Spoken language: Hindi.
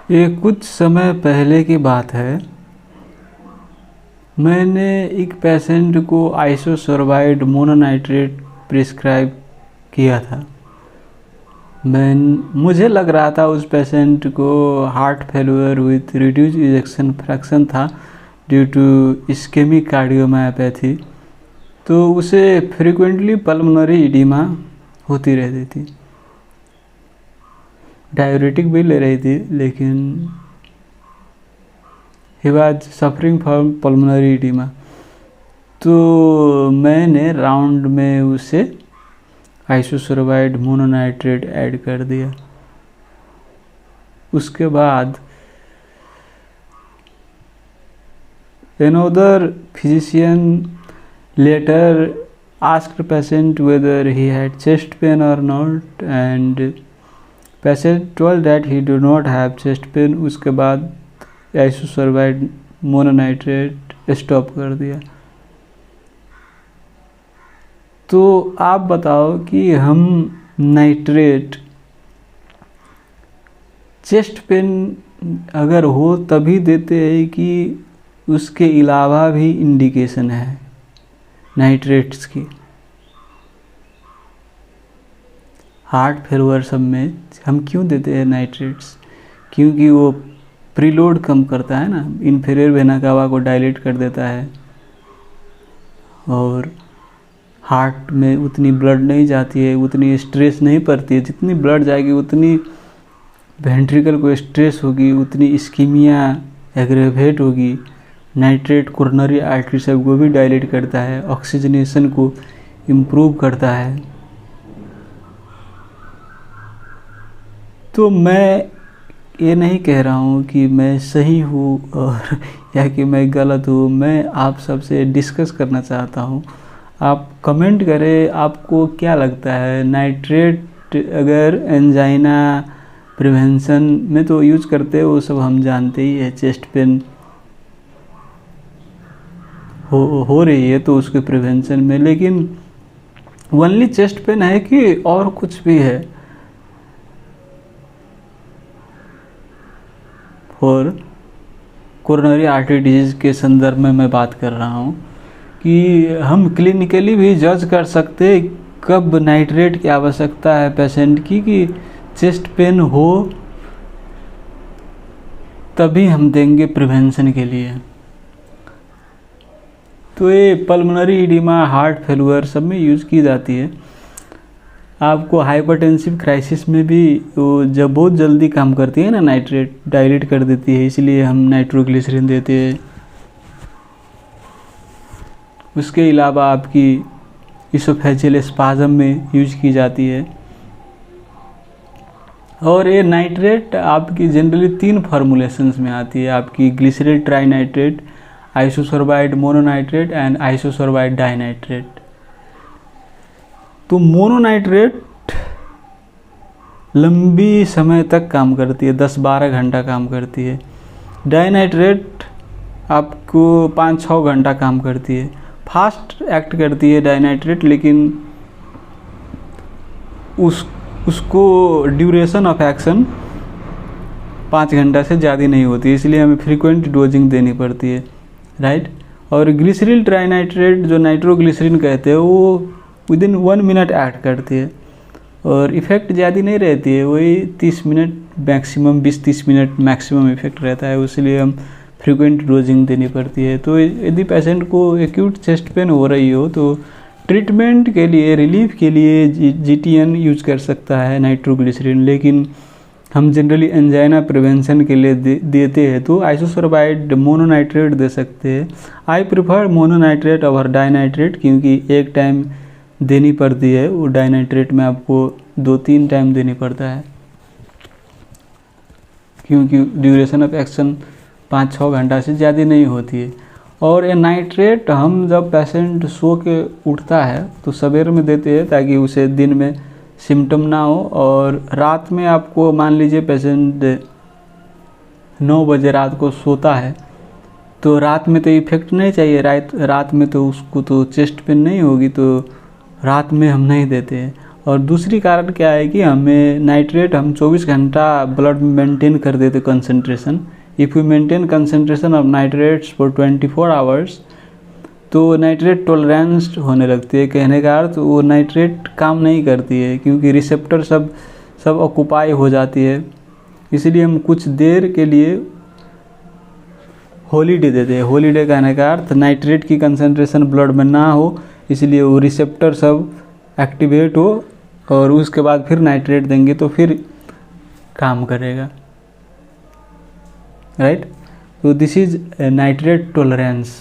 ये कुछ समय पहले की बात है। मैंने एक पेशेंट को आइसोसोर्बाइड मोनोनाइट्रेट प्रिस्क्राइब किया था। मुझे लग रहा था उस पेशेंट को heart failure with reduce ejection fraction था ड्यू टू इस्केमिक कार्डियोमायोपैथी, तो उसे फ्रीक्वेंटली पल्मोनरी इडीमा होती रहती थी। डाययूरेटिक भी ले रही थी, लेकिन he was suffering from pulmonary oedema. तो मैंने राउंड में उसे आइसोसोर्बाइड मोनोनाइट्रेट ऐड कर दिया। उसके बाद another physician later asked patient whether he had chest pain or not, and patient told that he do not have chest pain। उसके बाद आइसोसोर्बाइड मोनोनाइट्रेट स्टॉप कर दिया। तो आप बताओ कि हम नाइट्रेट चेस्ट पेन अगर हो तभी देते हैं कि उसके अलावा भी इंडिकेशन है नाइट्रेट्स की? हार्ट फेल्यूर सब में हम क्यों देते हैं नाइट्रेट्स? क्योंकि वो प्रीलोड कम करता है ना, इन्फीरियर वेना कावा को डायलेट कर देता है और हार्ट में उतनी ब्लड नहीं जाती है, उतनी स्ट्रेस नहीं पड़ती है। जितनी ब्लड जाएगी उतनी वेंट्रिकल को स्ट्रेस होगी, उतनी इस्कीमिया एग्रेवेट होगी। नाइट्रेट कोरोनरी आर्टरी सब को भी डायलेट करता है, ऑक्सीजनेशन को इम्प्रूव करता है। तो मैं ये नहीं कह रहा हूँ कि मैं सही हूँ और या कि मैं गलत हूँ। मैं आप सबसे डिस्कस करना चाहता हूँ। आप कमेंट करें, आपको क्या लगता है नाइट्रेट अगर एंजाइना प्रिवेंशन में तो यूज करते हैं, वो सब हम जानते ही है। चेस्ट पेन हो रही है तो उसके प्रिवेंशन में, लेकिन ओनली चेस्ट पेन है कि और कुछ भी है? और कोरोनरी आर्टरी डिजीज के संदर्भ में मैं बात कर रहा हूँ कि हम क्लिनिकली भी जज कर सकते कब नाइट्रेट की आवश्यकता है पेशेंट की, कि चेस्ट पेन हो तभी हम देंगे प्रिवेंशन के लिए। तो ये पल्मोनरी इडीमा, हार्ट फेल्यूर सब में यूज़ की जाती है। आपको हाइपरटेंसिव क्राइसिस में भी वो जब बहुत जल्दी काम करती है ना, नाइट्रेट डायलेट कर देती है, इसलिए हम नाइट्रोग्लिसरीन देते हैं। उसके अलावा आपकी इसोफेजियल स्पाज्म में यूज की जाती है। और ये नाइट्रेट आपकी जनरली 3 फॉर्मुलेशंस में आती है, आपकी glycerol trinitrate, आइसोसोर्बाइड mononitrate and आइसोसोर्बाइड dinitrate. तो मोनोनाइट्रेट लंबी समय तक काम करती है, 10-12 घंटा काम करती है। डाइनाइट्रेट आपको 5-6 घंटा काम करती है। फास्ट एक्ट करती है डाइनाइट्रेट, लेकिन उसको ड्यूरेशन ऑफ एक्शन 5 घंटा से ज़्यादा नहीं होती है, इसलिए हमें फ्रीक्वेंट डोजिंग देनी पड़ती है, राइट। और ग्लिसरल ट्राइनाइट्रेट जो नाइट्रोग्लिसरीन कहते हैं, वो विदिन 1 मिनट एक्ट करती है और इफ़ेक्ट ज़्यादा नहीं रहती है, वही 30 minute maximum, 20-30 minute maximum effect रहता है, इसलिए हम फ्रीक्वेंट डोजिंग देनी पड़ती है। तो यदि पेशेंट को एक्यूट चेस्ट पेन हो रही हो तो ट्रीटमेंट के लिए, रिलीफ के लिए GTN यूज कर सकता है नाइट्रोग्लिसरीन, लेकिन हम जनरली एंजाइना प्रिवेंशन के लिए देते हैं तो आइसोसोर्बाइड मोनोनाइट्रेट दे सकते हैं। I prefer mononitrate over dinitrate, क्योंकि एक टाइम देनी पड़ती है, वो डाइनाइट्रेट में आपको 2-3 टाइम देनी पड़ता है, क्योंकि ड्यूरेशन ऑफ एक्शन 5-6 घंटा से ज़्यादा नहीं होती है। और ये नाइट्रेट हम जब पेशेंट सो के उठता है तो सवेरे में देते हैं, ताकि उसे दिन में सिम्टम ना हो। और रात में आपको, मान लीजिए पेशेंट 9 बजे रात को सोता है, तो रात में तो इफेक्ट नहीं चाहिए, रात में तो उसको तो चेस्ट पेन नहीं होगी, तो रात में हम नहीं देते हैं। और दूसरी कारण क्या है कि हमें नाइट्रेट हम 24 घंटा ब्लड में मेंटेन कर देते concentration. If you maintain concentration of nitrates for 24 hours तो नाइट्रेट टॉलरेंस होने लगती है। कहने का अर्थ वो नाइट्रेट काम नहीं करती है क्योंकि रिसेप्टर सब ऑक्यूपाई हो जाती है। इसलिए हम कुछ देर के लिए हॉलीडे देते हैं। हॉलीडे कहने का अर्थ नाइट्रेट की कंसंट्रेशन ब्लड में ना हो, इसलिए वो रिसेप्टर सब एक्टिवेट हो और उसके बाद फिर नाइट्रेट देंगे तो फिर काम करेगा, राइट। तो दिस इज नाइट्रेट टॉलरेंस।